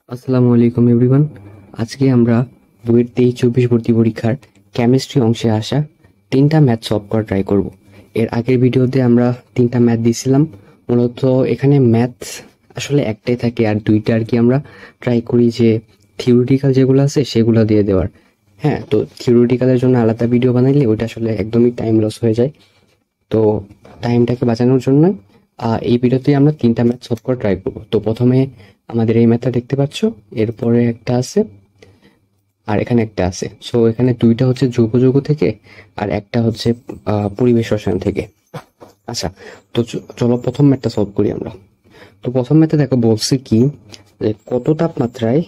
আসসালামু আলাইকুম এভরিওয়ান। আজকে আমরা বইয়ের 23-24 ভর্তি পরীক্ষার কেমিস্ট্রি অংশে আসা 3টা ম্যাথ সলভ করা ট্রাই করব। এর আগের ভিডিওতে আমরা 3টা ম্যাথ দিয়েছিলাম। মূলত এখানে ম্যাথ আসলে একটাই থাকে, আর 2টা আর কি আমরা ট্রাই করি যে থিওরিটিক্যাল যেগুলো আছে সেগুলো দিয়ে দেওয়ার। হ্যাঁ, তো থিওরিটিক্যালের জন্য আলাদা ভিডিও বানাইলে ওইটা আসলে একদমই টাইম লস হয়ে যায়। তো টাইমটাকে বাঁচানোর জন্য এই ভিডিওতে আমরা 3টা ম্যাথ সলভ করে ট্রাই করব। তো প্রথমে আমাদের এই ম্যাথটা দেখতে পাচ্ছ, এরপরে একটা আছে আর এখানে একটা আছে। সো এখানে 2টা হচ্ছে যৌগ থেকে আর একটা হচ্ছে পরিবেশ রসায়ন থেকে। আচ্ছা, তো চলো প্রথম ম্যাথটা সলভ করি আমরা। তো প্রথম ম্যাথে দেখো বলছে কি, যে কত তাপমাত্রায়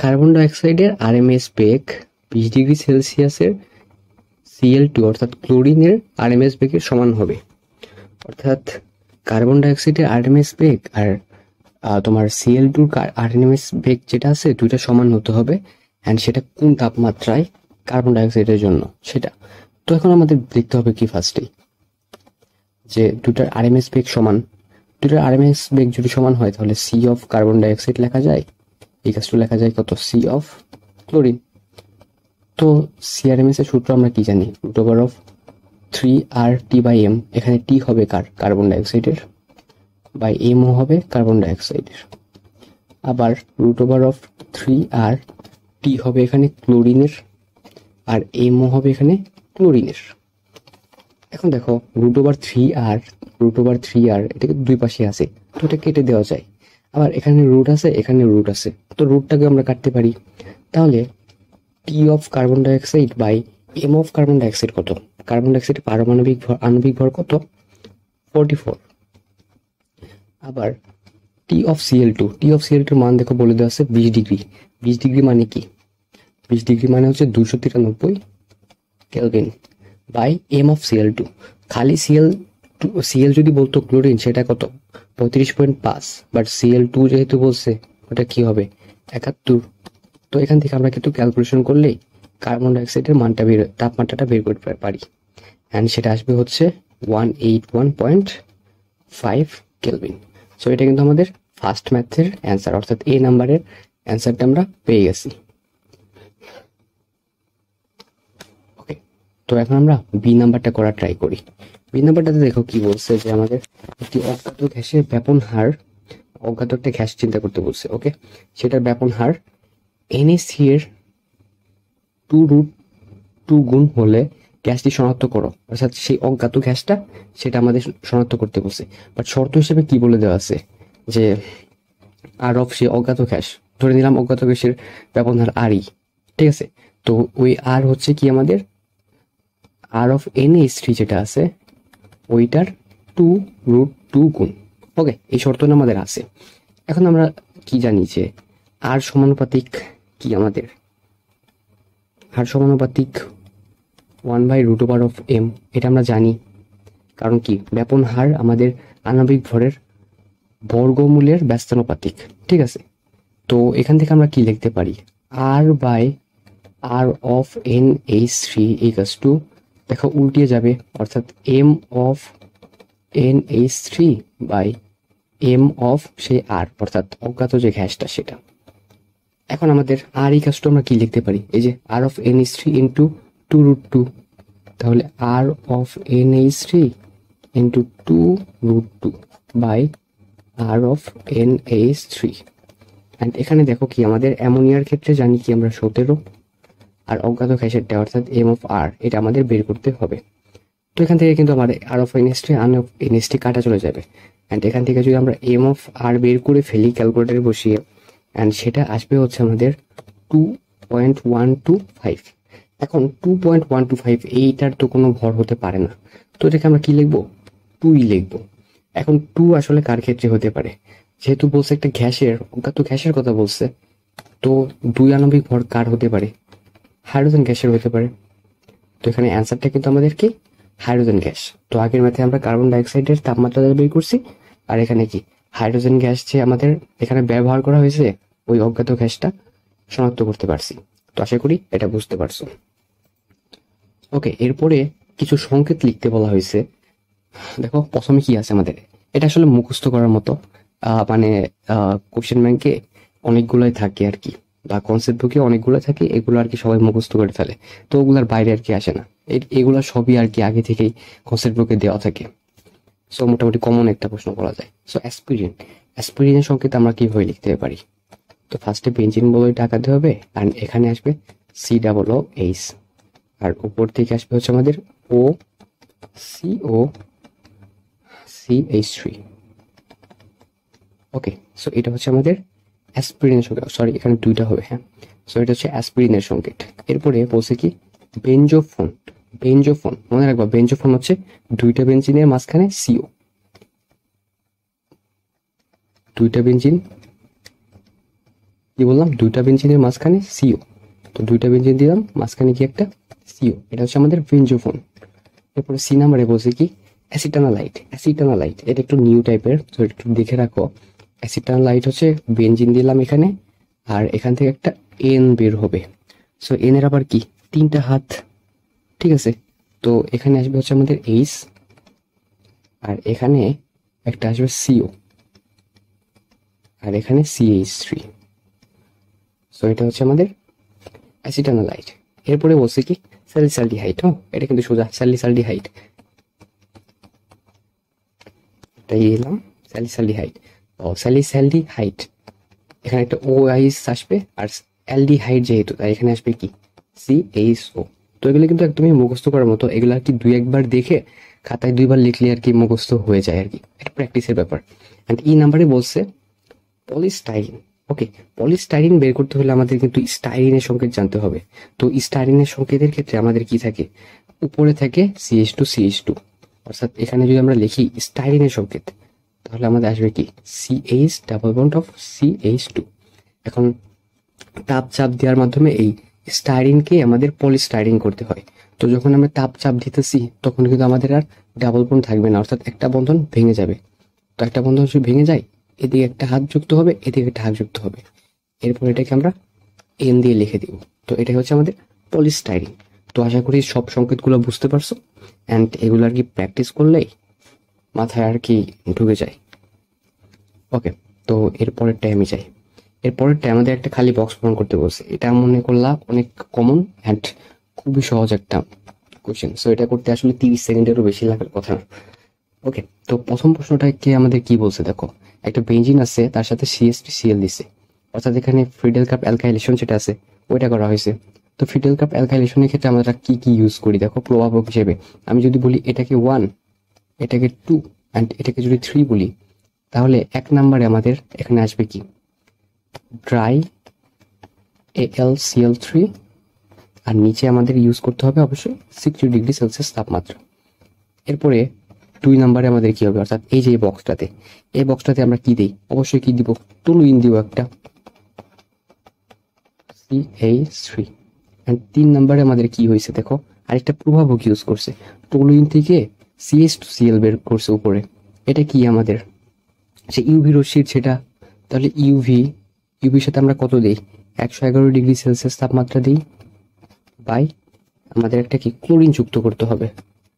কার্বন ডাইঅক্সাইডের আরএমএস বেগ 20 ডিগ্রি সেলসিয়াসের Cl2 অর্থাৎ ক্লোরিনের আরএমএস বেগের সমান হবে। অর্থাৎ কার্বন ডাইঅক্সাইডের আরএমএস বেগ আর তোমার Cl2 আরএমএস বেগ যেটা আছে দুইটা সমান হতে হবে, অ্যান্ড সেটা কোন তাপমাত্রায় কার্বন ডাইঅক্সাইডের জন্য সেটা। তো এখন আমাদের দেখতে হবে কি ফার্স্টেই, যে দুটার আরএমএস বেগ সমান। দুটার আরএমএস বেগ যদি সমান হয় তাহলে সি অফ কার্বন ডাইঅক্সাইড লেখা যায়, ইকুয়াল টু লেখা যায় কত, সি অফ ক্লোরিন। তো সিআরএমএস এর সূত্র আমরা কি জানি, √3RT/m। এখানে টি হবে কার্বন ডাইঅক্সাইডের, বাই এমও হবে কার্বন ডাইঅক্সাইডের। আবার √3RT হবে এখানে ক্লোরিনের, আর এমও হবে এখানে ক্লোরিনের। এখন দেখো √3R এটাকে দুই পাশে আছে, তো এটা কেটে দেওয়া যায়। আবার এখানে রুট আছে, এখানে রুট আছে, তো রুটটাকে আমরা কাটতে পারি। তাহলে T of carbon dioxide by M of carbon dioxide কত? কার্বন ডাইঅক্সাইডের পারমাণবিক আণবিক ভর কত? 44। আবার টি অফ সিএল টুর মান দেখো বলে দেওয়া আছে 20 ডিগ্রি। 20 ডিগ্রি মানে কি? 20 ডিগ্রি মানে হচ্ছে 293 kelvin by M of CL two. খালি সিএল যদি বলতো ক্লোরিন সেটা কত, 35.5, বাট সিএল টু যেহেতু বলছে ওটা কি হবে, 71। তো এখান থেকে আমরা কিন্তু ক্যালকুলেশন করলেই কার্বন ডাইঅক্সাইডের তাপমাত্রাটা বের করতে পারি, অ্যান্ড সেটা আসবে হচ্ছে 181.5 কেলভিন। সো এটা কিন্তু আমাদের ফার্স্ট ম্যাথের অ্যান্সার, অর্থাৎ এ নাম্বারের অ্যান্সারটা আমরা পেয়ে গেছি। ওকে, তো এখন আমরা বি নাম্বারটা করা ট্রাই করি। বি নাম্বারটাতে দেখো কি বলছে, যে আমাদের একটি অজ্ঞাত গ্যাসের ব্যাপন হার, অজ্ঞাত একটা গ্যাস চিন্তা করতে বলছে। ওকে, সেটার ব্যাপন হার NaC এর 2√2 গুণ হলে গ্যাসটি শনাক্ত করো। অর্থাৎ সেই অজ্ঞাত গ্যাসটা সেটা আমাদের শনাক্ত করতে বলছে। বাট শর্ত হিসেবে কি বলে দেওয়া আছে, যে আর অফ সেই অজ্ঞাত গ্যাস, ধরে নিলাম অজ্ঞাত গ্যাসের ব্যবহার আরই, ঠিক আছে। তো ওই আর হচ্ছে কি আমাদের আর অফ NaH3 যেটা আছে ওইটার 2√2 গুণ। ওকে, এই শর্তটা আমাদের আছে। এখন আমরা কি জানি যে আর সমানুপাতিক কি, আমাদের আর সমানুপাতিক 1/√m, এটা আমরা জানি। কারণ কি, ব্যাপন হার আমাদের আণবিক ভরের বর্গমূলের ব্যস্তানুপাতিক, ঠিক আছে। তো এখান থেকে আমরা কি লিখতে পারি, r/r of NH3 equals to, দেখো উল্টিয়ে যাবে, অর্থাৎ m of NH3 by m of সেই r, অর্থাৎ অজ্ঞাত যে গ্যাসটা সেটা। এখন আমাদের আর ইকুয়ালস টু আমরা কি লিখতে পারি, এই যে r অফ NH3 ইন্টু 2√2, তাহলে r of NH3 into 2√2 by r of NH3। And এখানে দেখো কি, আমাদের অ্যামোনিয়ার ক্ষেত্রে জানি কি আমরা 17, আর অজ্ঞাত গ্যাসেরটা অর্থাৎ m অফ r এটা আমাদের বের করতে হবে। তো এখান থেকে কিন্তু আমাদের r of NH3 R of NH3 কাটা চলে যাবে, অ্যান্ড এখান থেকে যদি আমরা m অফ r বের করে ফেলি ক্যালকুলেটারে বসিয়ে, অ্যান্ড সেটা আসবে হচ্ছে আমাদের 2.125। এখন 2.125 এইটার তো কোনো ভর হতে পারে না, তো এটাকে আমরা কি লিখবো, 2ই লিখবো। এখন 2 আসলে কার ক্ষেত্রে হতে পারে, যেহেতু বলছে একটা গ্যাসের, অজ্ঞাত গ্যাসের কথা বলছে, তো 2 আণবিক ভর কার হতে পারে, হাইড্রোজেন গ্যাসের হতে পারে। তো এখানে অ্যান্সারটা কিন্তু আমাদের কি, হাইড্রোজেন গ্যাস। তো আগের ম্যাথে আমরা কার্বন ডাইঅক্সাইডের তাপমাত্রা বের করছি, আর এখানে কি হাইড্রোজেন গ্যাস যে আমাদের এখানে ব্যবহার করা হয়েছে, ওই অজ্ঞাত গ্যাসটা শনাক্ত করতে পারছি। তো আশা করি এটা বুঝতে পারছো। ওকে, এরপরে কিছু সংকেত লিখতে বলা হয়েছে। দেখো প্রথমে কি আছে আমাদের, এটা আসলে মুখস্থ করার মতো, মানে কোশ্চেন ব্যাংকে অনেকগুলাই থাকে আর কি, বা কনসেপ্ট বুকে অনেকগুলো থাকে, এগুলো আর কি সবাই মুখস্থ করে ফেলে, তো ওগুলার বাইরে আর কি আসে না। এগুলা সবই আর কি আগে থেকেই কনসেপ্ট বুকে দেওয়া থাকে। সো মোটামুটি কমন একটা প্রশ্ন বলা যায়। সো অ্যাসপিরিন, অ্যাসপিরিনের সংকেত আমরা কিভাবে লিখতে পারি? তো ফার্স্টে বেঞ্জিন বলে টাকাতে হবে, আর এখানে আসবে COOH, আর উপর থেকে আসবে হচ্ছে আমাদের OCO3। ওকে, সো এটা হচ্ছে আমাদের অ্যাসপিরিনের সংকেত, সরি এখানে দুইটা হবে, হ্যাঁ। সো এটা হচ্ছে অ্যাসপিরিনের সংকেত। এরপরে বলছে কি বেনজোফোন। বেনজোফোন মনে রাখবা, বেনজোফোন হচ্ছে দুইটা বেঞ্জিনের মাঝখানে CO, দুইটা বেঞ্জিন, কি বললাম, দুইটা বেঞ্জিনের মাঝখানে CO, তো দুইটা বেঞ্জিন দিলাম, মাঝখানে কি একটা CO, এটা হচ্ছে আমাদের বেনজোফোন। এরপরে C নাম্বারে বলছে কি অ্যাসিটানালাইট। অ্যাসিটানালাইট এটা একটু নিউ টাইপের, তো একটু দেখে রাখো। অ্যাসিটানালাইট হচ্ছে বেঞ্জিন দিলাম এখানে, আর এখান থেকে একটা N বের হবে। সো N এর আবার কি তিনটা হাত, ঠিক আছে। তো এখানে আসবে হচ্ছে আমাদের H, আর এখানে একটা আসবে CO, আর এখানে CH3। সো এটা হচ্ছে আমাদের অ্যাসিটানালাইট। এরপরে বলছে কি স্যালিসালডিহাইড। এটা কিন্তু সোজা স্যালিসালডিহাইড, এটাই এলাম স্যালিসালডিহাইড। ও স্যালিসালডিহাইড, এখানে একটা OH আসবে, আর অ্যালডিহাইড যেহেতু তাই এখানে আসবে কি CHO। তো এগুলো কিন্তু একদমই মুখস্থ করার মতো, এগুলো আর কি দুই একবার দেখে খাতায় দুইবার লিখলে আর কি মুখস্থ হয়ে যায় আর কি, এটা প্র্যাকটিসের ব্যাপার। অ্যান্ড E নাম্বারে বলছে পলিস্টাইরিন। ওকে, পলিস্টাইরিন বের করতে হলে আমাদের কিন্তু স্টাইরিনের সংকেত জানতে হবে। তো স্টাইরিনের সংকেতের ক্ষেত্রে আমাদের কি থাকে, উপরে থাকে CH2, অর্থাৎ এখানে যদি আমরা লিখি স্টাইরিনের সংকেত, তাহলে আমাদের আসবে কি CH double bond of CH2। এখন তাপ চাপ দেওয়ার মাধ্যমে এই স্টাইরিনকে আমাদের পলিস্টাইরিন করতে হয়। তো যখন আমরা তাপ চাপ দিতেছি তখন কিন্তু আমাদের আর ডাবল বন্ড থাকবে না, অর্থাৎ একটা বন্ধন ভেঙে যাবে। তো একটা বন্ধন যদি ভেঙে যায়, এদিকে একটা হাত যুক্ত হবে, এদিকে একটা হাত যুক্ত হবে, এরপর এটাকে আমরা N দিয়ে লিখে দিব। তো এটাই হচ্ছে আমাদের পলিস্টাইরিন। তো আশা করি সব সংকেতগুলো বুঝতে পারছো, অ্যান্ড এগুলো আর কি প্র্যাকটিস করলেই মাথায় আর কি ঢুকে যায়। ওকে, তো এরপরেরটাই আমি চাই। এরপরেরটা আমাদের একটা খালি বক্স পূরণ করতে বলছে, এটা মনে করলাম অনেক কমন অ্যান্ড খুবই সহজ একটা কোশ্চেন। সো এটা করতে আসলে 30 সেকেন্ডেরও বেশি লাগার কথা না। ওকে, তো প্রথম প্রশ্নটাকে আমাদের কি বলছে দেখো, একটা বেঞ্জিন আছে, তার সাথে CH3Cl দিছে, অর্থাৎ এখানে ফ্রিডেল কাপ অ্যালকাইলেশন যেটা আছে ওইটা করা হয়েছে। তো ফ্রিডেল কাপ অ্যালকাইলেশনের ক্ষেত্রে আমরা কি কি ইউজ করি দেখো প্রভাবক হিসেবে। আমি যদি বলি এটাকে 1, এটাকে 2 অ্যান্ড এটাকে যদি 3 বলি, তাহলে 1 নম্বরে আমাদের এখানে আসবে কি ড্রাই AlCl3, আর নিচে আমাদের ইউজ করতে হবে অবশ্যই 60 ডিগ্রি সেলসিয়াস তাপমাত্রা। এরপরে 2 নম্বরে আমাদের কি হবে, অর্থাৎ এই যে বক্সটাতে, এই বক্সটাতে আমরা কি দিই, অবশ্যই কি দিব, টলুইন দিব একটা CH3। এন্ড 3 নম্বরে আমাদের কি হয়েছে দেখো, আরেকটা প্রভাবক ইউজ করছে, টলুইন থেকে CH2Cl বের করছে উপরে। এটা কি আমাদের সে ইউভি রশ্মির সেটা, তাহলে ইউভির সাথে আমরা কত দিই, 111 ডিগ্রি সেলসিয়াস তাপমাত্রা দিই, বাই আমাদের একটা কি ক্লোরিন যুক্ত করতে হবে,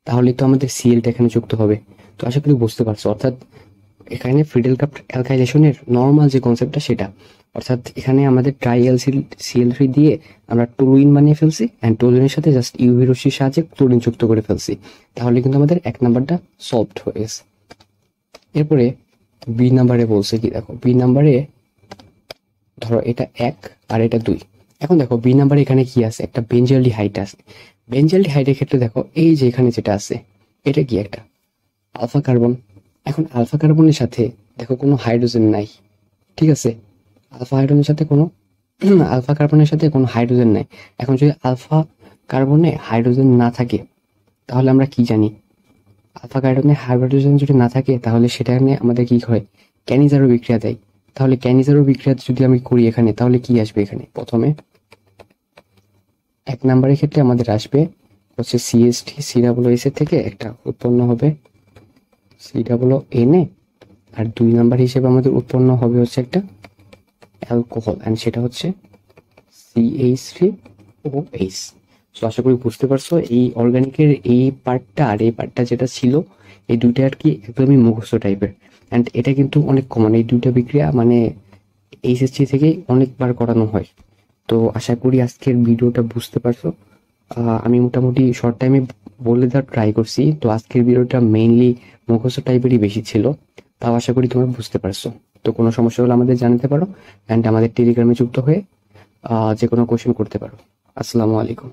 তাহলে তো আমাদের সিএলটা এখানে যুক্ত হবে। তো আশা করি বুঝতে পারছো, অর্থাৎ এখানে ফ্রিডেল কাপ অ্যালকাইলেশনের নর্মাল যে কনসেপ্টটা সেটা, অর্থাৎ এখানে আমাদের TriAlCl3 দিয়ে আমরা টলুইন বানিয়ে ফেলছি, অ্যান্ড টলুইনের সাথে জাস্ট ইউভি রশ্মির সাহায্যে ক্লোরিন যুক্ত করে ফেলছি, তাহলে কিন্তু আমাদের 1 নাম্বারটা সলভড হয়ে গেছে। এরপরে বি নাম্বারে বলছে কি দেখো, বি নাম্বারে ধরো এটা 1 আর এটা 2। এখন দেখো বি নাম্বারে এখানে কি আছে, একটা বেঞ্জালডিহাইড আছে। বেঞ্জালডিহাইডের ক্ষেত্রে দেখো এই যে এখানে যেটা আছে এটা কি একটা আলফা কার্বন। এখন আলফা কার্বনের সাথে দেখো কোনো হাইড্রোজেন নাই, ঠিক আছে, আলফা কার্বনের সাথে কোনো হাইড্রোজেন নাই। এখন যদি আলফা কার্বনে হাইড্রোজেন না থাকে, তাহলে আমরা কি জানি, আলফা কার্বনে হাইড্রোজেন যদি না থাকে তাহলে সেটা নিয়ে আমাদের কি হয়, ক্যানিজারো বিক্রিয়া দেয়। তাহলে ক্যানিজারো বিক্রিয়া যদি আমি করি এখানে, তাহলে কি আসবে এখানে, প্রথমে 1 নাম্বারের ক্ষেত্রে আমাদের আসবে হচ্ছে CH3COOH এর থেকে একটা উৎপন্ন হবে COONA, আর 2 নাম্বার হিসেবে আমাদের উৎপন্ন হবে হচ্ছে একটা অ্যালকোহল, এন্ড সেটা হচ্ছে CH3OH। তো আশা করি বুঝতে পারছো এই অর্গানিকের এই পার্টটা আর এই পার্টটা যেটা ছিল, এই দুইটা আর কি একদমই মুখস্থ টাইপের, অ্যান্ড এটা কিন্তু অনেক কমন, এই দুইটা বিক্রিয়া মানে এইচএসসি থেকেই অনেকবার করানো হয়। তো আশা করি আজকের ভিডিওটা বুঝতে পারছো। আমি মোটামুটি শর্ট টাইমে বলে দেওয়ার ট্রাই করছি। তো আজকের ভিডিওটা মেইনলি মুখস্থ টাইপেরই বেশি ছিল, তাও আশা করি তোমরা বুঝতে পারছো। তো কোনো সমস্যা হলে আমাদের জানাতে পারো, অ্যান্ড আমাদের টেলিগ্রামে যুক্ত হয়ে যে কোনো কোয়েশ্চেন করতে পারো। আসসালামু আলাইকুম।